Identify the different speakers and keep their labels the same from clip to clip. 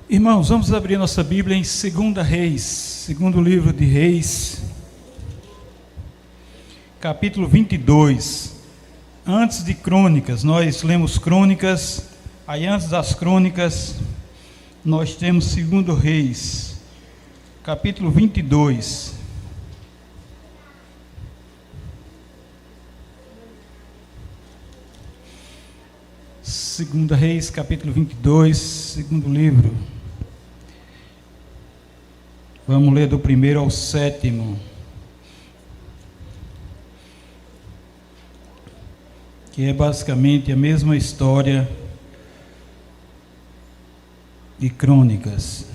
Speaker 1: Irmãos, vamos abrir nossa Bíblia em 2 Reis, segundo livro de Reis, capítulo 22. Antes de Crônicas, nós lemos Crônicas, aí antes das Crônicas, nós temos 2 Reis, capítulo 22. Segunda Reis, capítulo 22, segundo livro. Vamos ler do 1º ao 7º. Que é basicamente a mesma história de Crônicas.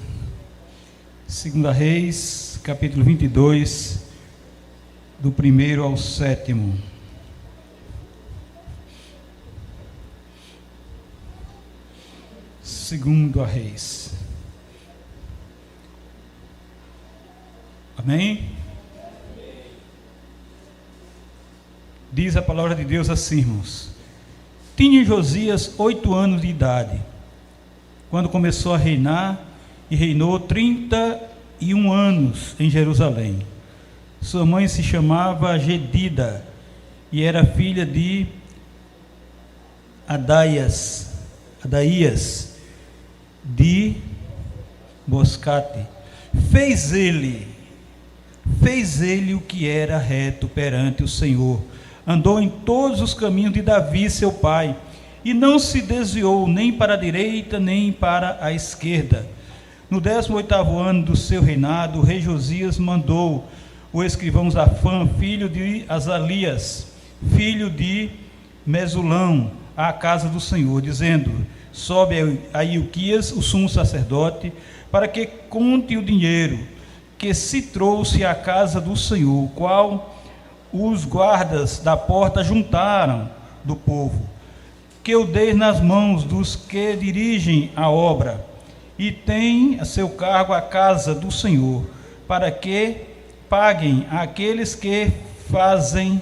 Speaker 1: Segunda Reis, capítulo 22, do 1º ao 7º. Segundo a Reis. Amém? Diz a palavra de Deus assim, irmãos. Tinha Josias 8 anos de idade, quando começou a reinar, e reinou 31 anos em Jerusalém. Sua mãe se chamava Gedida, e era filha de Adaías de Boscate. Fez ele o que era reto perante o Senhor, andou em todos os caminhos de Davi seu pai, e não se desviou nem para a direita nem para a esquerda. No 18º ano do seu reinado, o rei Josias mandou o escrivão Zafã, filho de Azalias, filho de Mesulão, à casa do Senhor, dizendo: sobe a Ilquias, o sumo sacerdote, para que conte o dinheiro que se trouxe à casa do Senhor, qual os guardas da porta juntaram do povo, que eu dei nas mãos dos que dirigem a obra, e tem a seu cargo a casa do Senhor, para que paguem àqueles que fazem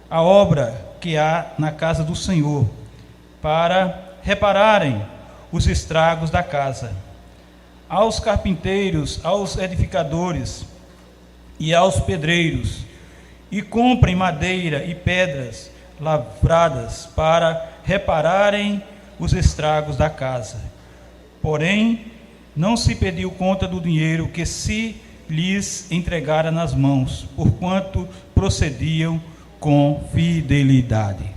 Speaker 1: a obra que há na casa do Senhor, para repararem os estragos da casa. Aos carpinteiros, aos edificadores e aos pedreiros, e comprem madeira e pedras lavradas para repararem os estragos da casa. Porém, não se pediu conta do dinheiro que se lhes entregara nas mãos, porquanto procediam com fidelidade.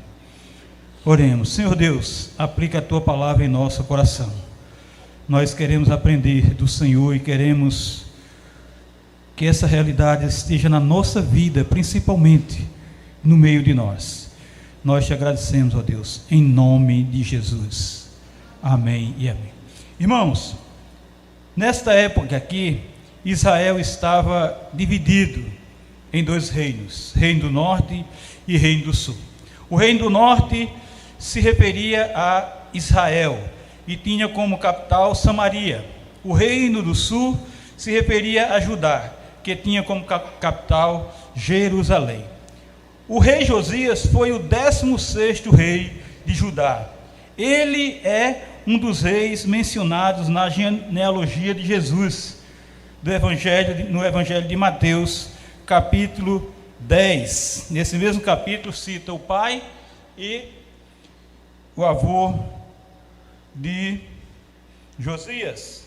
Speaker 1: Oremos. Senhor Deus, aplica a Tua palavra em nosso coração. Nós queremos aprender do Senhor e queremos que essa realidade esteja na nossa vida, principalmente no meio de nós. Nós te agradecemos, ó Deus, em nome de Jesus. Amém e amém. Irmãos, nesta época aqui, Israel estava dividido em 2 reinos, Reino do Norte e Reino do Sul. O Reino do Norte se referia a Israel e tinha como capital Samaria. O Reino do Sul se referia a Judá, que tinha como capital Jerusalém. O rei Josias foi o 16º rei de Judá. Ele é um dos reis mencionados na genealogia de Jesus, no Evangelho de Mateus, capítulo 10. Nesse mesmo capítulo cita o pai e o avô de Josias.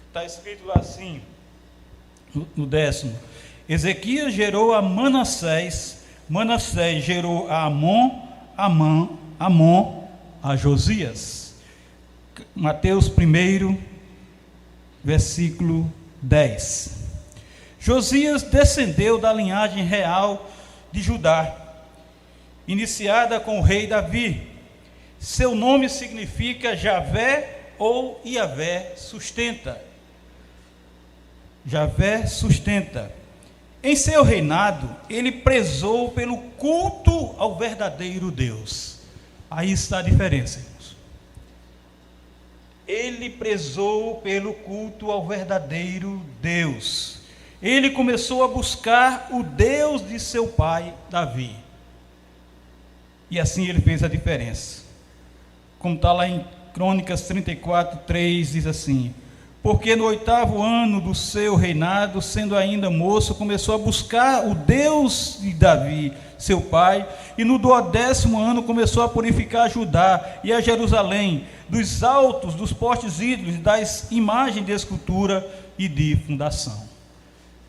Speaker 1: Está escrito lá assim, no 10º: Ezequias gerou a Manassés, Manassés gerou a Amon, Amon a Josias. Mateus 1, versículo 10. Josias descendeu da linhagem real de Judá, iniciada com o rei Davi. Seu nome significa Javé ou Iavé sustenta. Javé sustenta. Em seu reinado, ele prezou pelo culto ao verdadeiro Deus. Aí está a diferença, irmãos. Ele prezou pelo culto ao verdadeiro Deus. Ele começou a buscar o Deus de seu pai Davi. E assim ele fez a diferença. Como está lá em Crônicas 34, 3 diz assim: porque no 8º ano do seu reinado, sendo ainda moço, começou a buscar o Deus de Davi, seu pai, e no 12º ano começou a purificar Judá e a Jerusalém, dos altos, dos postes ídolos, das imagens de escultura e de fundação.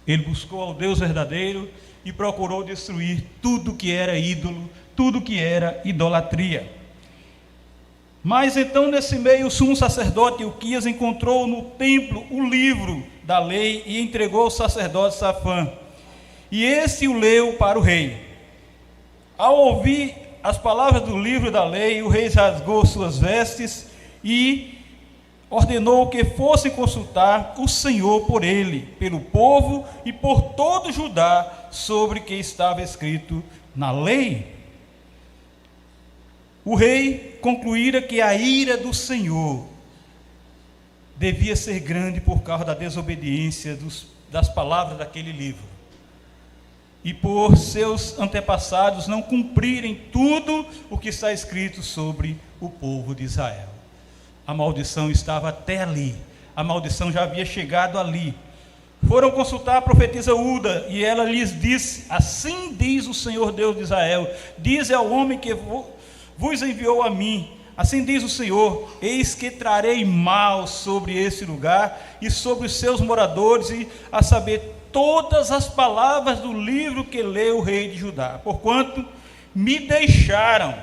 Speaker 1: Ele buscou ao Deus verdadeiro e procurou destruir tudo que era ídolo, tudo que era idolatria. Mas então, nesse meio, o sumo sacerdote Ilquias encontrou no templo o livro da lei e entregou ao sacerdote Safã. E esse o leu para o rei. Ao ouvir as palavras do livro da lei, o rei rasgou suas vestes e ordenou que fossem consultar o Senhor por ele, pelo povo e por todo Judá, sobre o que estava escrito na lei. O rei concluíra que a ira do Senhor devia ser grande por causa da desobediência das palavras daquele livro, e por seus antepassados não cumprirem tudo o que está escrito sobre o povo de Israel. A maldição estava até ali, a maldição já havia chegado ali. Foram consultar a profetisa Uda, e ela lhes disse: assim diz o Senhor Deus de Israel, dize ao homem que vos enviou a mim, assim diz o Senhor, eis que trarei mal sobre esse lugar e sobre os seus moradores, e a saber, todas as palavras do livro que leu o rei de Judá, porquanto me deixaram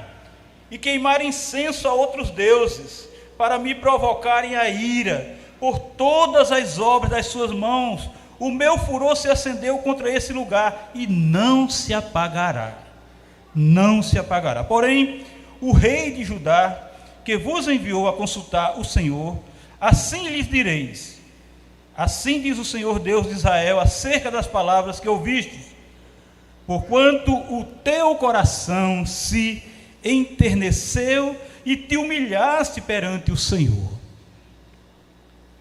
Speaker 1: e queimaram incenso a outros deuses, para me provocarem a ira, por todas as obras das suas mãos, o meu furor se acendeu contra esse lugar, e não se apagará, não se apagará. Porém, o rei de Judá, que vos enviou a consultar o Senhor, assim lhes direis: assim diz o Senhor Deus de Israel, acerca das palavras que ouvistes, porquanto o teu coração se enterneceu e te humilhaste perante o Senhor.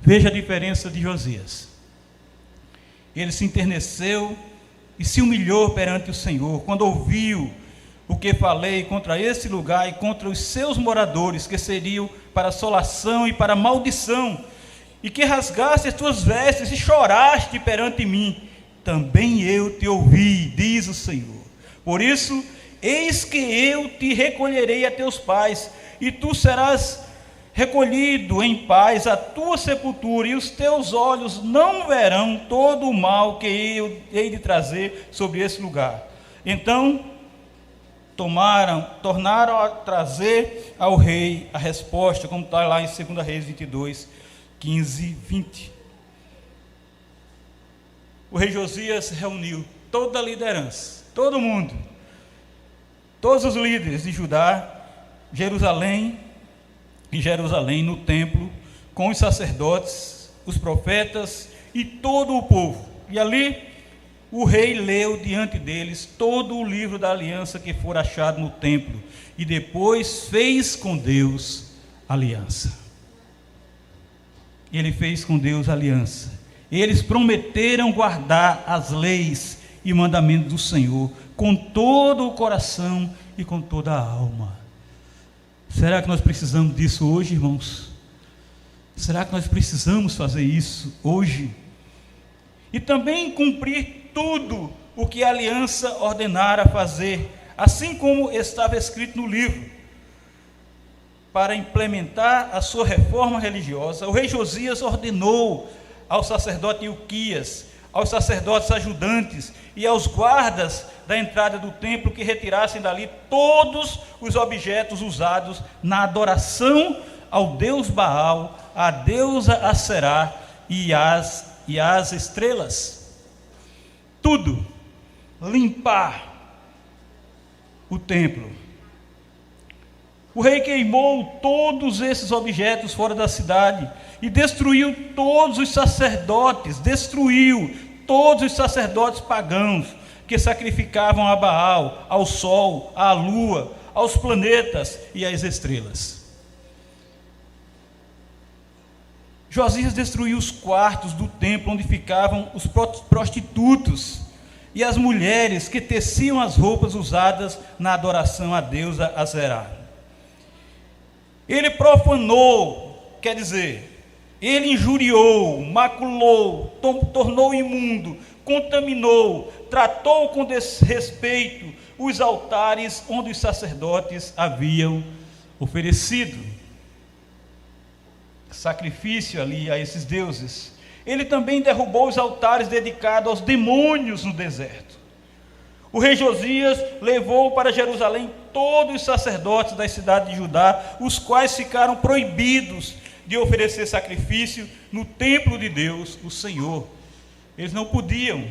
Speaker 1: Veja a diferença de Josias. Ele se enterneceu e se humilhou perante o Senhor, quando ouviu o que falei contra esse lugar e contra os seus moradores, que seriam para assolação e para maldição, e que rasgaste as tuas vestes e choraste perante mim, também eu te ouvi, diz o Senhor. Por isso, eis que eu te recolherei a teus pais, e tu serás recolhido em paz à tua sepultura, e os teus olhos não verão todo o mal que eu hei de trazer sobre esse lugar. Então tornaram a trazer ao rei a resposta, como está lá em 2 Reis 22, 15, 20. O rei Josias reuniu toda a liderança, todo mundo, todos os líderes de Judá, Jerusalém no templo, com os sacerdotes, os profetas e todo o povo. E ali o rei leu diante deles todo o livro da aliança que for achado no templo, e depois fez com Deus aliança. Ele fez com Deus aliança. Eles prometeram guardar as leis e mandamentos do Senhor com todo o coração e com toda a alma. Será que nós precisamos disso hoje, irmãos? Será que nós precisamos fazer isso hoje? E também cumprir tudo o que a aliança ordenara fazer, assim como estava escrito no livro. Para implementar a sua reforma religiosa, o rei Josias ordenou ao sacerdote Ilquias, aos sacerdotes ajudantes e aos guardas da entrada do templo que retirassem dali todos os objetos usados na adoração ao deus Baal, à deusa Aserá e às estrelas. Tudo, limpar o templo. O rei queimou todos esses objetos fora da cidade e destruiu todos os sacerdotes pagãos que sacrificavam a Baal, ao sol, à lua, aos planetas e às estrelas. Josias destruiu os quartos do templo onde ficavam os prostitutos e as mulheres que teciam as roupas usadas na adoração à deusa Aserá. Ele profanou, quer dizer, ele injuriou, maculou, tornou imundo, contaminou, tratou com desrespeito os altares onde os sacerdotes haviam oferecido sacrifício ali a esses deuses. Ele também derrubou os altares dedicados aos demônios no deserto. O rei Josias levou para Jerusalém todos os sacerdotes da cidade de Judá, os quais ficaram proibidos de oferecer sacrifício no templo de Deus, o Senhor. Eles não podiam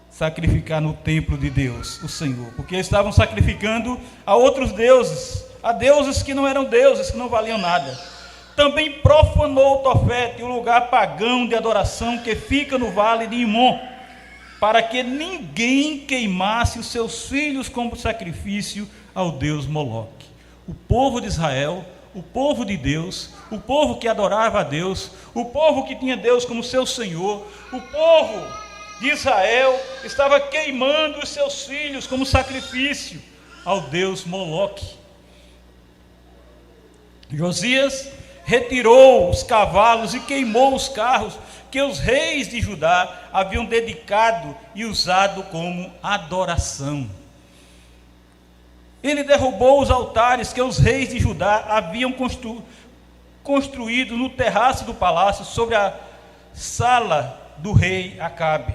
Speaker 1: sacrificar no templo de Deus, o Senhor, porque eles estavam sacrificando a outros deuses, a deuses que não eram deuses, que não valiam nada. Também profanou Tofete, o lugar pagão de adoração que fica no vale de Imom, para que ninguém queimasse os seus filhos como sacrifício ao deus Moloque. O povo de Israel, o povo de Deus, o povo que adorava a Deus, o povo que tinha Deus como seu Senhor, o povo de Israel estava queimando os seus filhos como sacrifício ao deus Moloque. Josias retirou os cavalos e queimou os carros que os reis de Judá haviam dedicado e usado como adoração. Ele derrubou os altares que os reis de Judá haviam construído no terraço do palácio sobre a sala do rei Acabe.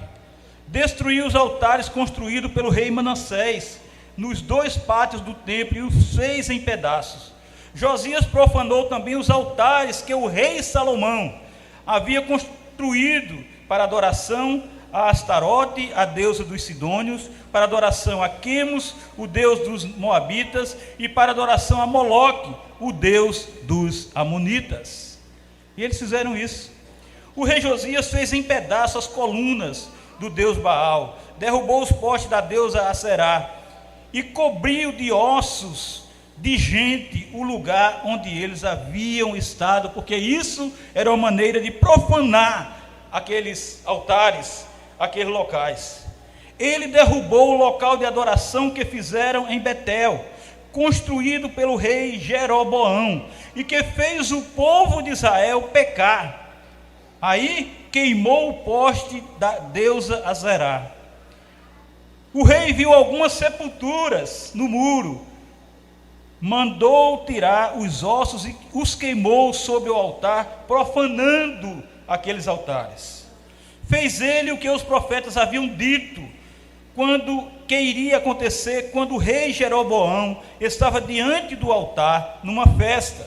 Speaker 1: Destruiu os altares construídos pelo rei Manassés nos 2 pátios do templo e os fez em pedaços. Josias profanou também os altares que o rei Salomão havia construído para adoração a Astarote, a deusa dos Sidônios, para adoração a Quemos, o deus dos Moabitas, e para adoração a Moloque, o deus dos Amonitas. E eles fizeram isso. O rei Josias fez em pedaços as colunas do deus Baal, derrubou os postes da deusa Aserá e cobriu de ossos de gente o lugar onde eles haviam estado, porque isso era uma maneira de profanar aqueles altares, aqueles locais. Ele derrubou o local de adoração que fizeram em Betel, construído pelo rei Jeroboão, e que fez o povo de Israel pecar. Aí queimou o poste da deusa Aserá. O rei viu algumas sepulturas no muro, mandou tirar os ossos e os queimou sobre o altar, profanando aqueles altares. Fez ele o que os profetas haviam dito, que iria acontecer quando o rei Jeroboão estava diante do altar numa festa.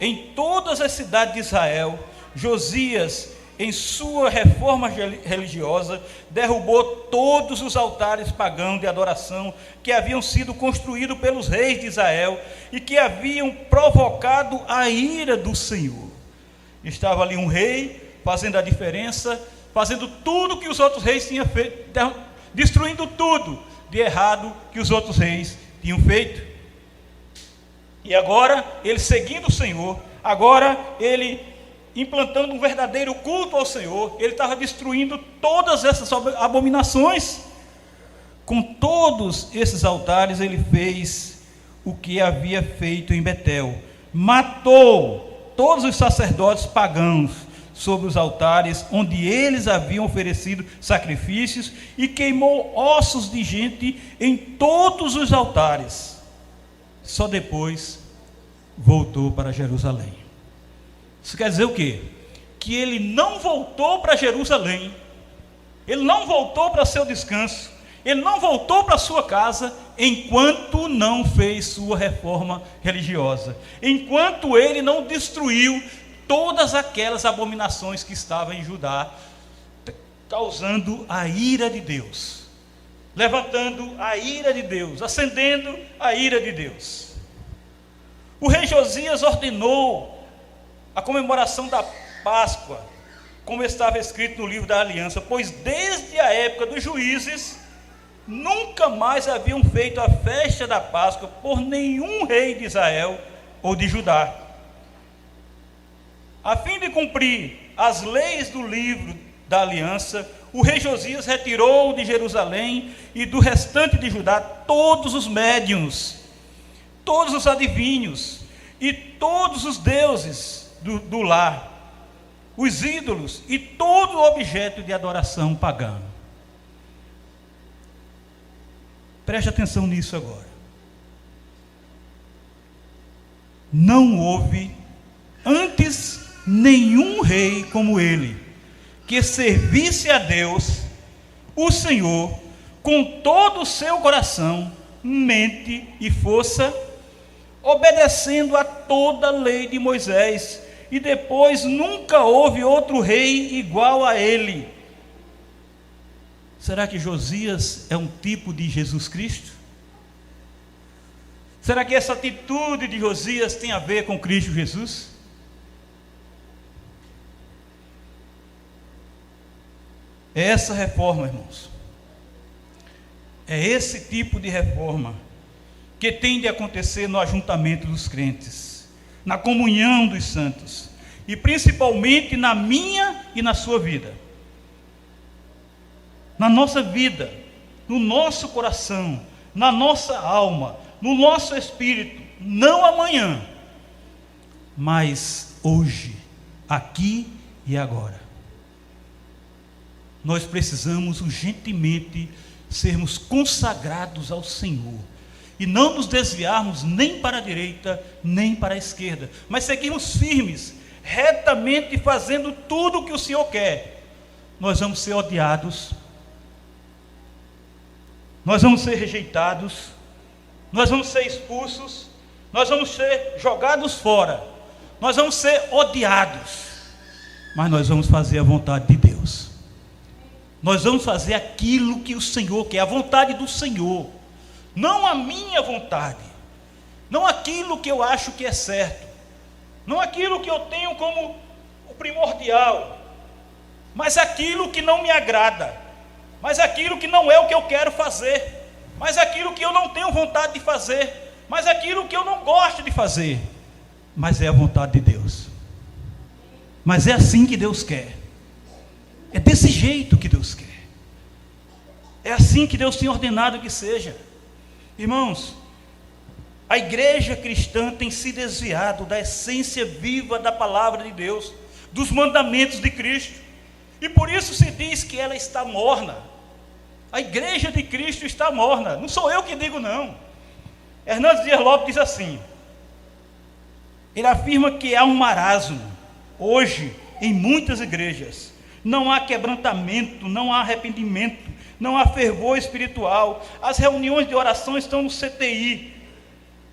Speaker 1: Em todas as cidades de Israel, Josias, em sua reforma religiosa, derrubou todos os altares pagãos de adoração que haviam sido construídos pelos reis de Israel e que haviam provocado a ira do Senhor. Estava ali um rei fazendo a diferença, fazendo tudo que os outros reis tinham feito, destruindo tudo de errado que os outros reis tinham feito. E agora, ele seguindo o Senhor, agora ele implantando um verdadeiro culto ao Senhor, ele estava destruindo todas essas abominações. Com todos esses altares ele fez o que havia feito em Betel, matou todos os sacerdotes pagãos sobre os altares onde eles haviam oferecido sacrifícios e queimou ossos de gente em todos os altares. Só depois voltou para Jerusalém. Isso quer dizer o quê? Que ele não voltou para Jerusalém, ele não voltou para seu descanso, ele não voltou para sua casa, enquanto não fez sua reforma religiosa, enquanto ele não destruiu todas aquelas abominações que estavam em Judá, causando a ira de Deus, levantando a ira de Deus, acendendo a ira de Deus. O rei Josias ordenou a comemoração da Páscoa, como estava escrito no livro da aliança, pois desde a época dos juízes, nunca mais haviam feito a festa da Páscoa por nenhum rei de Israel ou de Judá. A fim de cumprir as leis do livro da aliança, o rei Josias retirou de Jerusalém e do restante de Judá todos os médiuns, todos os adivinhos e todos os deuses do lar, os ídolos e todo objeto de adoração pagano. Preste atenção nisso agora. Não houve antes nenhum rei como ele, que servisse a Deus, o Senhor, com todo o seu coração, mente e força, obedecendo a toda a lei de Moisés, e depois nunca houve outro rei igual a ele. Será que Josias é um tipo de Jesus Cristo? Será que essa atitude de Josias tem a ver com Cristo Jesus? É essa reforma, irmãos. É esse tipo de reforma que tem de acontecer no ajuntamento dos crentes, na comunhão dos santos, e principalmente na minha e na sua vida. Na nossa vida, no nosso coração, na nossa alma, no nosso espírito, não amanhã, mas hoje, aqui e agora. Nós precisamos urgentemente sermos consagrados ao Senhor e não nos desviarmos nem para a direita, nem para a esquerda, mas seguirmos firmes, retamente fazendo tudo o que o Senhor quer. Nós vamos ser odiados, nós vamos ser rejeitados, nós vamos ser expulsos, nós vamos ser jogados fora, nós vamos ser odiados, mas nós vamos fazer a vontade de Deus. Nós vamos fazer aquilo que o Senhor quer, a vontade do Senhor, não a minha vontade, não aquilo que eu acho que é certo, não aquilo que eu tenho como o primordial, mas aquilo que não me agrada, mas aquilo que não é o que eu quero fazer, mas aquilo que eu não tenho vontade de fazer, mas aquilo que eu não gosto de fazer, mas é a vontade de Deus. Mas é assim que Deus quer, é desse jeito que Deus quer, é assim que Deus tem ordenado que seja. Irmãos, a igreja cristã tem se desviado da essência viva da palavra de Deus, dos mandamentos de Cristo, e por isso se diz que ela está morna. A igreja de Cristo está morna, não sou eu que digo não. Hernandes Dias Lopes diz assim, ele afirma que há um marasmo hoje em muitas igrejas, não há quebrantamento, não há arrependimento, não há fervor espiritual, as reuniões de oração estão no CTI,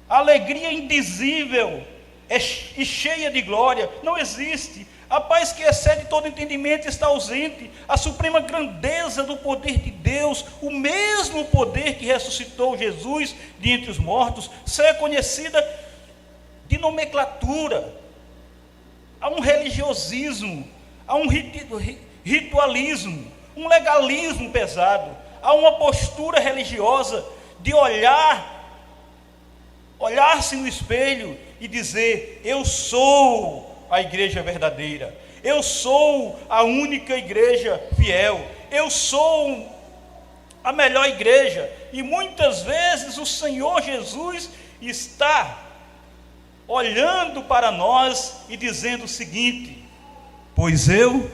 Speaker 1: a alegria indizível e cheia de glória não existe, a paz que excede todo entendimento está ausente, a suprema grandeza do poder de Deus, o mesmo poder que ressuscitou Jesus de entre os mortos, é conhecida de nomenclatura, há um religiosismo, há um ritualismo, um legalismo pesado, há uma postura religiosa de olhar-se no espelho e dizer, eu sou a igreja verdadeira, eu sou a única igreja fiel, eu sou a melhor igreja, e muitas vezes o Senhor Jesus está olhando para nós e dizendo o seguinte, pois eu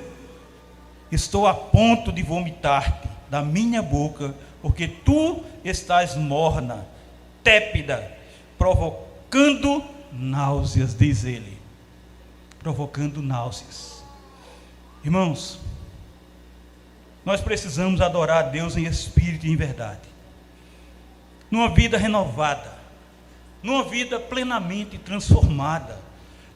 Speaker 1: estou a ponto de vomitar-te da minha boca, porque tu estás morna, tépida, provocando náuseas, diz ele, provocando náuseas. Irmãos, nós precisamos adorar a Deus em espírito e em verdade, numa vida renovada, numa vida plenamente transformada,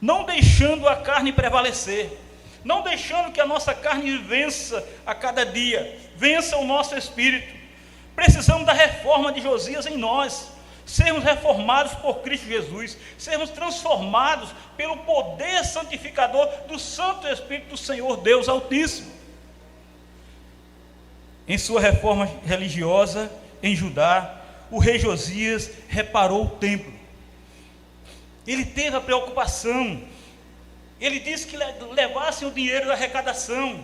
Speaker 1: não deixando a carne prevalecer, não deixando que a nossa carne vença a cada dia, vença o nosso espírito. Precisamos da reforma de Josias em nós, sermos reformados por Cristo Jesus, sermos transformados pelo poder santificador do Santo Espírito do Senhor Deus Altíssimo. Em sua reforma religiosa em Judá, o rei Josias reparou o templo, ele teve a preocupação, ele disse que levassem o dinheiro da arrecadação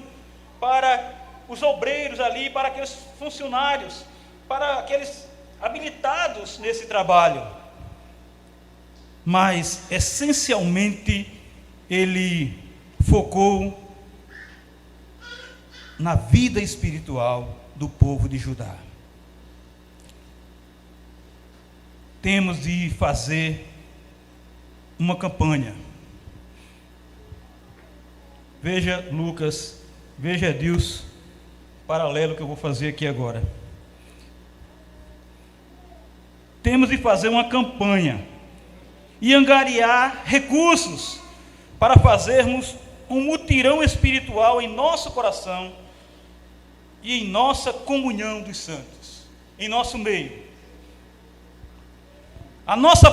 Speaker 1: para os obreiros ali, para aqueles funcionários, para aqueles habilitados nesse trabalho. mas essencialmente ele focou na vida espiritual do povo de Judá. Temos de fazer uma campanha. Veja Lucas, veja Deus, paralelo que eu vou fazer aqui agora. Temos de fazer uma campanha e angariar recursos para fazermos um mutirão espiritual em nosso coração e em nossa comunhão dos santos, em nosso meio. A nossa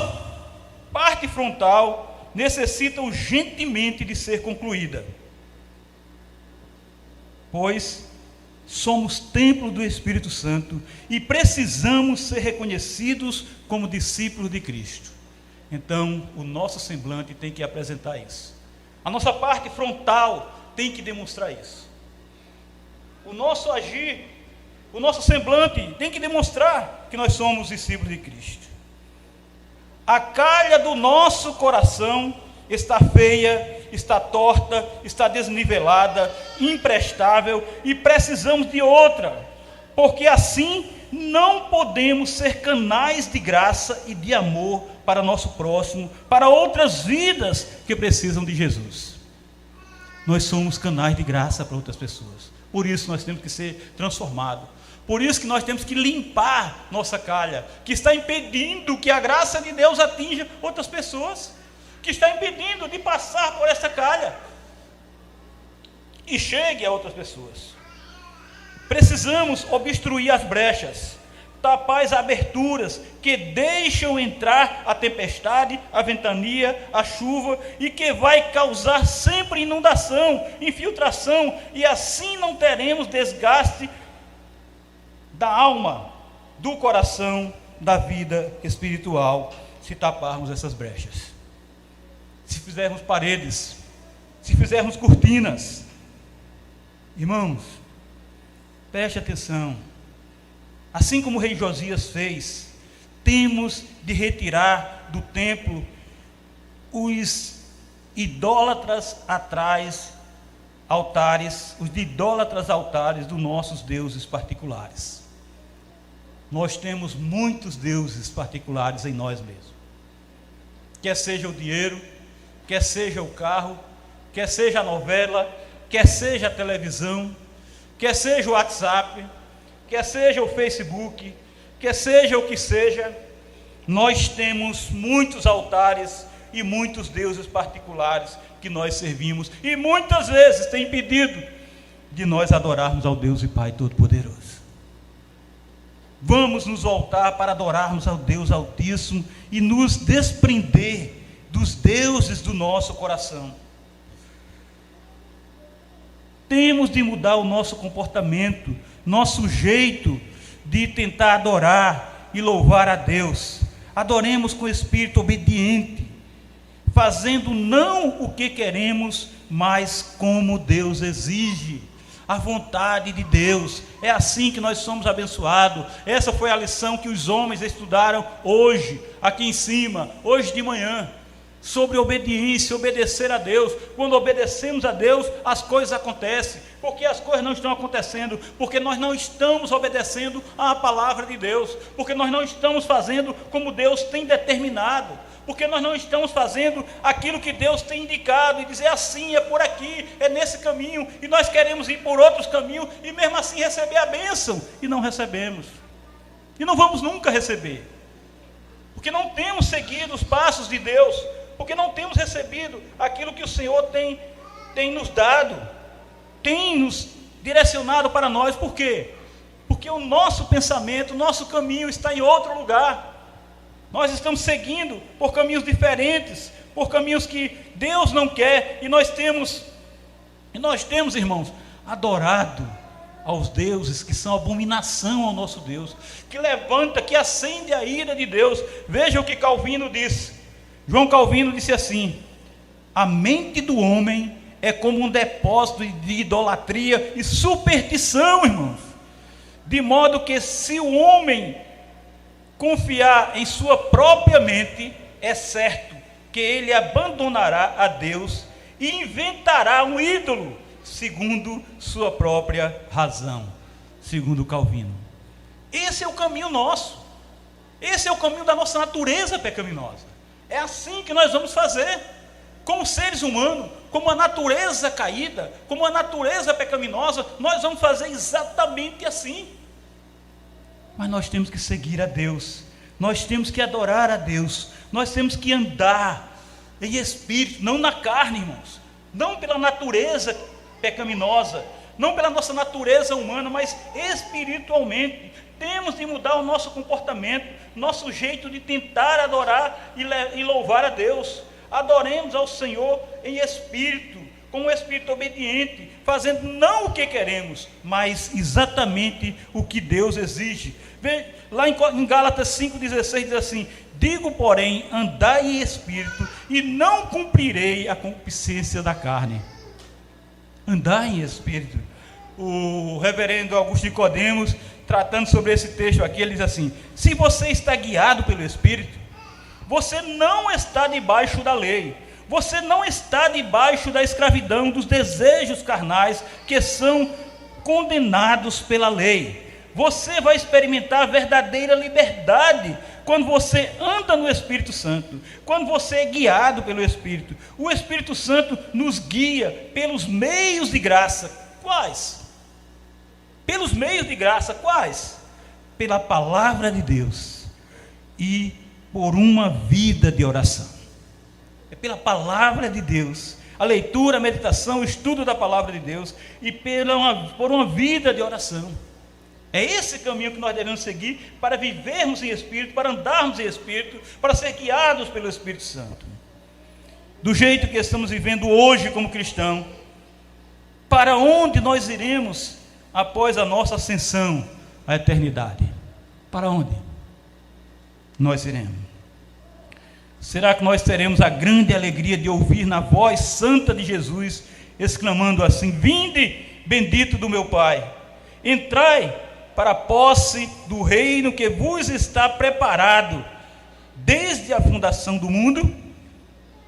Speaker 1: parte frontal necessita urgentemente de ser concluída, pois somos templo do Espírito Santo e precisamos ser reconhecidos como discípulos de Cristo. Então, o nosso semblante tem que apresentar isso. A nossa parte frontal tem que demonstrar isso. O nosso agir, o nosso semblante tem que demonstrar que nós somos discípulos de Cristo. A calha do nosso coração está feia, está torta, está desnivelada, imprestável, e precisamos de outra, porque assim não podemos ser canais de graça e de amor para nosso próximo, para outras vidas que precisam de Jesus. Nós somos canais de graça para outras pessoas, por isso nós temos que ser transformados. Por isso que nós temos que limpar nossa calha, que está impedindo que a graça de Deus atinja outras pessoas, que está impedindo de passar por essa calha e chegue a outras pessoas. Precisamos obstruir as brechas, tapar as aberturas que deixam entrar a tempestade, a ventania, a chuva, e que vai causar sempre inundação, infiltração, e assim não teremos desgaste da alma, do coração, da vida espiritual, se taparmos essas brechas. Se fizermos paredes, se fizermos cortinas. Irmãos, preste atenção. Assim como o rei Josias fez, temos de retirar do templo os idólatras altares dos nossos deuses particulares. Nós temos muitos deuses particulares em nós mesmos. Quer seja o dinheiro, quer seja o carro, quer seja a novela, quer seja a televisão, quer seja o WhatsApp, quer seja o Facebook, quer seja o que seja, nós temos muitos altares e muitos deuses particulares que nós servimos, e muitas vezes tem impedido de nós adorarmos ao Deus e Pai Todo-Poderoso. Vamos nos voltar para adorarmos ao Deus Altíssimo e nos desprender dos deuses do nosso coração. Temos de mudar o nosso comportamento, nosso jeito de tentar adorar e louvar a Deus. Adoremos com espírito obediente, fazendo não o que queremos, mas como Deus exige. A vontade de Deus. É assim que nós somos abençoados. Essa foi a lição que os homens estudaram hoje, aqui em cima, hoje de manhã, sobre obediência, obedecer a Deus. Quando obedecemos a Deus, as coisas acontecem. Porque as coisas não estão acontecendo, porque nós não estamos obedecendo à palavra de Deus, porque nós não estamos fazendo como Deus tem determinado, porque nós não estamos fazendo aquilo que Deus tem indicado, e dizer assim, é por aqui, é nesse caminho, e nós queremos ir por outros caminhos, e mesmo assim receber a bênção, e não recebemos, e não vamos nunca receber, porque não temos seguido os passos de Deus, porque não temos recebido aquilo que o Senhor tem nos dado, tem nos direcionado para nós. Por quê? Porque o nosso pensamento, o nosso caminho está em outro lugar. Nós estamos seguindo por caminhos diferentes, por caminhos que Deus não quer, e nós temos, irmãos, adorado aos deuses que são abominação ao nosso Deus, que levanta, que acende a ira de Deus. Veja o que Calvino disse. João Calvino disse assim: a mente do homem é como um depósito de idolatria e superstição, irmãos, de modo que se o homem confiar em sua própria mente, é certo que ele abandonará a Deus e inventará um ídolo, segundo sua própria razão, segundo Calvino. Esse é o caminho nosso, esse é o caminho da nossa natureza pecaminosa. É assim que nós vamos fazer, como seres humanos, como a natureza caída, como a natureza pecaminosa, nós vamos fazer exatamente assim. Mas nós temos que seguir a Deus, nós temos que adorar a Deus, nós temos que andar em espírito, não na carne, irmãos, não pela natureza pecaminosa, não pela nossa natureza humana, mas espiritualmente. Temos de mudar o nosso comportamento, nosso jeito de tentar adorar e louvar a Deus. Adoremos ao Senhor em espírito, com um espírito obediente, fazendo não o que queremos, mas exatamente o que Deus exige. Lá em Gálatas 5,16 diz assim: digo, porém, andai em espírito, e não cumprirei a concupiscência da carne. Andai em espírito. O reverendo Augusto Nicodemos, tratando sobre esse texto aqui, ele diz assim: se você está guiado pelo Espírito, você não está debaixo da lei, você não está debaixo da escravidão dos desejos carnais que são condenados pela lei. Você vai experimentar a verdadeira liberdade quando você anda no Espírito Santo, quando você é guiado pelo Espírito. O Espírito Santo nos guia pelos meios de graça. Quais? Pelos meios de graça, quais? Pela palavra de Deus e por uma vida de oração. É pela palavra de Deus, a leitura, a meditação, o estudo da palavra de Deus e por uma vida de oração. É esse caminho que nós devemos seguir para vivermos em Espírito, para andarmos em Espírito, para ser guiados pelo Espírito Santo. Do jeito que estamos vivendo hoje como cristão, para onde nós iremos após a nossa ascensão à eternidade? Para onde nós iremos? Será que nós teremos a grande alegria de ouvir na voz santa de Jesus, exclamando assim: vinde, bendito do meu Pai, entrai para a posse do reino que vos está preparado desde a fundação do mundo?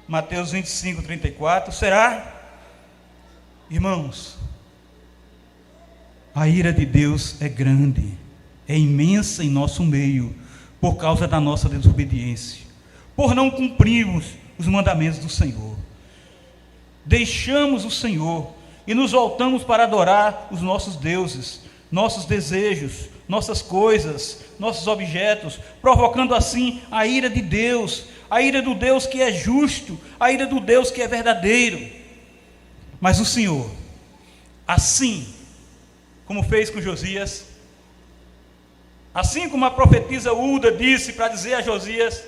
Speaker 1: Mateus 25, 34. Será? Irmãos, a ira de Deus é grande, é imensa em nosso meio, por causa da nossa desobediência, por não cumprirmos os mandamentos do Senhor. Deixamos o Senhor e nos voltamos para adorar os nossos deuses, nossos desejos, nossas coisas, nossos objetos, provocando assim a ira de Deus, a ira do Deus que é justo, a ira do Deus que é verdadeiro. Mas o Senhor, assim como fez com Josias, assim como a profetisa Ulda disse para dizer a Josias,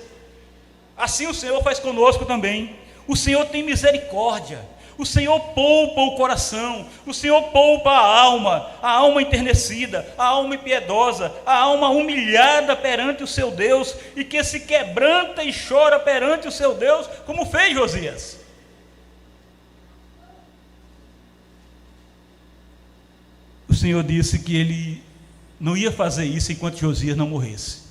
Speaker 1: assim o Senhor faz conosco também. O Senhor tem misericórdia, o Senhor poupa o coração, o Senhor poupa a alma enternecida, a alma impiedosa, a alma humilhada perante o seu Deus, e que se quebranta e chora perante o seu Deus, como fez Josias. O Senhor disse que Ele não ia fazer isso enquanto Josias não morresse.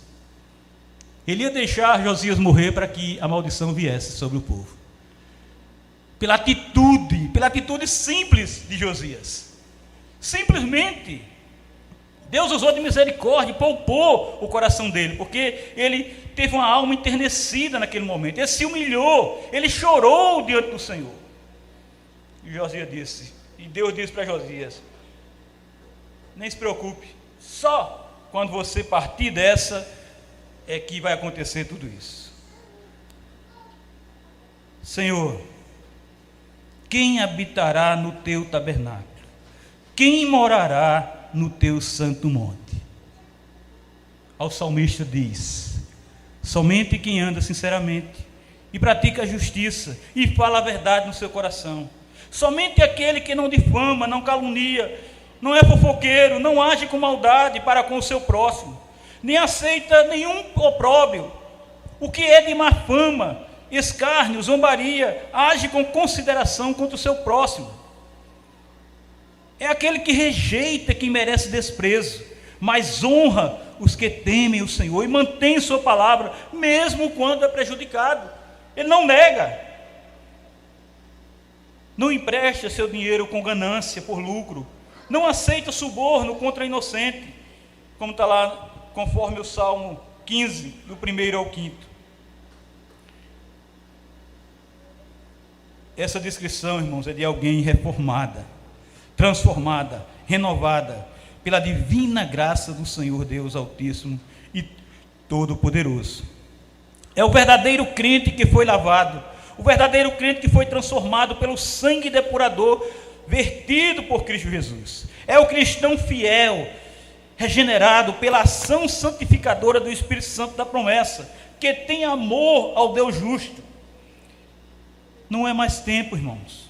Speaker 1: Ele ia deixar Josias morrer para que a maldição viesse sobre o povo. Pela atitude simples de Josias. Simplesmente, Deus usou de misericórdia, poupou o coração dele, porque ele teve uma alma enternecida naquele momento. Ele se humilhou, ele chorou diante do Senhor. E Josias disse, e Deus disse para Josias: nem se preocupe, só quando você partir dessa é que vai acontecer tudo isso. Senhor, quem habitará no teu tabernáculo? Quem morará no teu santo monte? Ao salmista diz: somente quem anda sinceramente e pratica a justiça e fala a verdade no seu coração. Somente aquele que não difama, não calunia, não é fofoqueiro, não age com maldade para com o seu próximo, nem aceita nenhum opróbrio, o que é de má fama, escárnio, zombaria, age com consideração contra o seu próximo. É aquele que rejeita quem merece desprezo, mas honra os que temem o Senhor e mantém sua palavra, mesmo quando é prejudicado. Ele não nega. Não empresta seu dinheiro com ganância, por lucro. Não aceita suborno contra inocente, como está lá, conforme o Salmo 15, do 1º ao 5º. Essa descrição, irmãos, é de alguém reformada, transformada, renovada, pela divina graça do Senhor Deus Altíssimo e Todo-Poderoso. É o verdadeiro crente que foi lavado, o verdadeiro crente que foi transformado pelo sangue depurador vertido por Cristo Jesus. É o cristão fiel, regenerado pela ação santificadora do Espírito Santo da promessa, que tem amor ao Deus justo. Não é mais tempo, irmãos,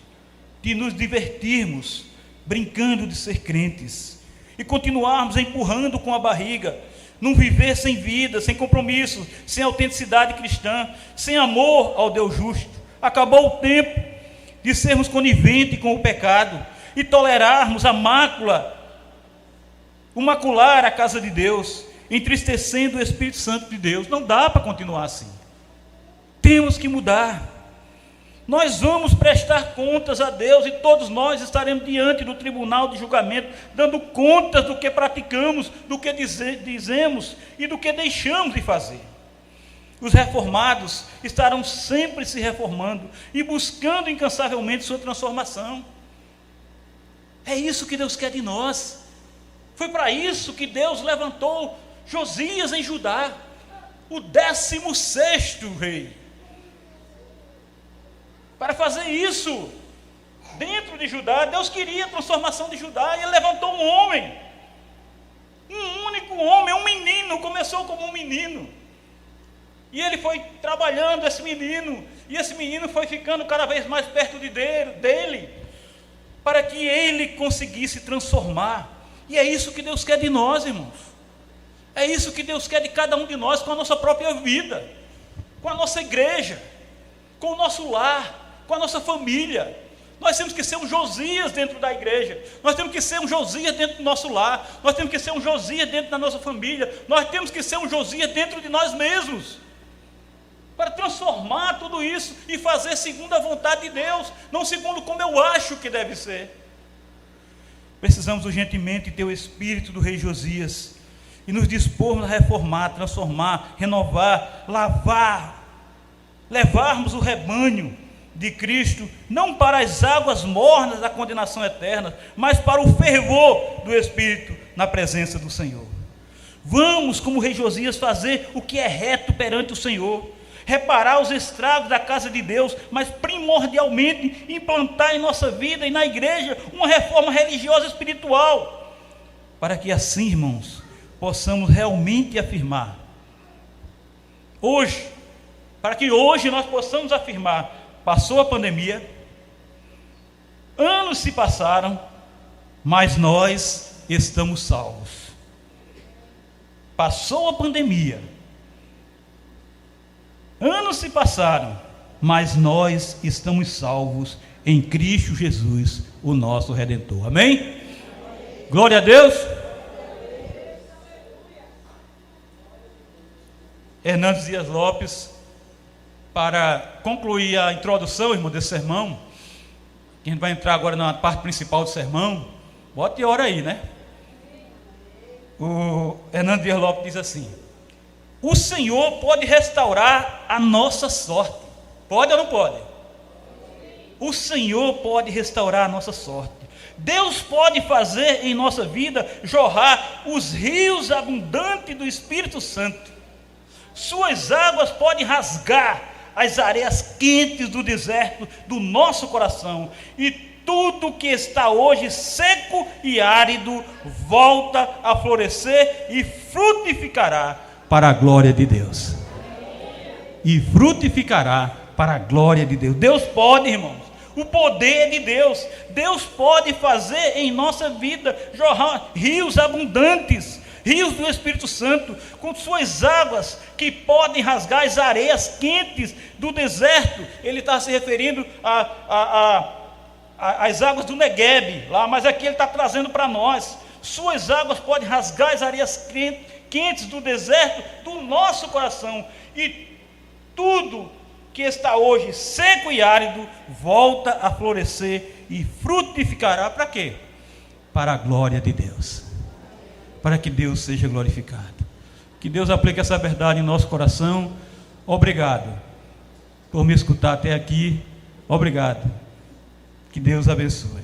Speaker 1: de nos divertirmos brincando de ser crentes e continuarmos empurrando com a barriga, num viver sem vida, sem compromisso, sem autenticidade cristã, sem amor ao Deus justo. Acabou o tempo de sermos coniventes com o pecado e tolerarmos a mácula, o macular a casa de Deus, entristecendo o Espírito Santo de Deus. Não dá para continuar assim. Temos que mudar. Nós vamos prestar contas a Deus e todos nós estaremos diante do tribunal de julgamento, dando contas do que praticamos, do que dizemos e do que deixamos de fazer. Os reformados estarão sempre se reformando e buscando incansavelmente sua transformação. É isso que Deus quer de nós. Foi para isso que Deus levantou Josias em Judá, o 16º rei. Para fazer isso, dentro de Judá, Deus queria a transformação de Judá, e Ele levantou um homem, um único homem, um menino, começou como um menino, e ele foi trabalhando esse menino, e esse menino foi ficando cada vez mais perto dele, para que ele conseguisse transformar. E é isso que Deus quer de nós, irmãos, é isso que Deus quer de cada um de nós, com a nossa própria vida, com a nossa igreja, com o nosso lar, com a nossa família. Nós temos que ser um Josias dentro da igreja, nós temos que ser um Josias dentro do nosso lar, nós temos que ser um Josias dentro da nossa família, nós temos que ser um Josias dentro de nós mesmos, para transformar tudo isso e fazer segundo a vontade de Deus, não segundo como eu acho que deve ser. Precisamos urgentemente ter o espírito do rei Josias e nos dispormos a reformar, transformar, renovar, lavar, levarmos o rebanho de Cristo, não para as águas mornas da condenação eterna, mas para o fervor do Espírito na presença do Senhor. Vamos, como o rei Josias, fazer o que é reto perante o Senhor, reparar os estragos da casa de Deus, mas primordialmente implantar em nossa vida e na igreja uma reforma religiosa e espiritual, para que assim, irmãos, possamos realmente afirmar, hoje, para que hoje nós possamos afirmar: passou a pandemia, anos se passaram, mas nós estamos salvos. Passou a pandemia, anos se passaram, mas nós estamos salvos em Cristo Jesus, o nosso Redentor. Amém? Glória a Deus. Hernandes Dias Lopes, para concluir a introdução, irmão, desse sermão, que a gente vai entrar agora na parte principal do sermão, bote hora aí, né? O Hernandes Dias Lopes diz assim: o Senhor pode restaurar a nossa sorte. Pode ou não pode? O Senhor pode restaurar a nossa sorte. Deus pode fazer em nossa vida jorrar os rios abundantes do Espírito Santo. Suas águas podem rasgar as areias quentes do deserto do nosso coração, e tudo que está hoje seco e árido volta a florescer e frutificará para a glória de Deus. E frutificará para a glória de Deus. Deus pode, irmãos, o poder de Deus. Deus pode fazer em nossa vida jorrar rios abundantes, rios do Espírito Santo, com suas águas que podem rasgar as areias quentes do deserto. Ele está se referindo às águas do Negueb, lá, mas aqui ele está trazendo para nós. Suas águas podem rasgar as areias quentes do deserto do nosso coração, e tudo que está hoje seco e árido, volta a florescer e frutificará. Para quê? Para a glória de Deus, para que Deus seja glorificado. Que Deus aplique essa verdade em nosso coração. Obrigado por me escutar até aqui. Obrigado. Que Deus abençoe.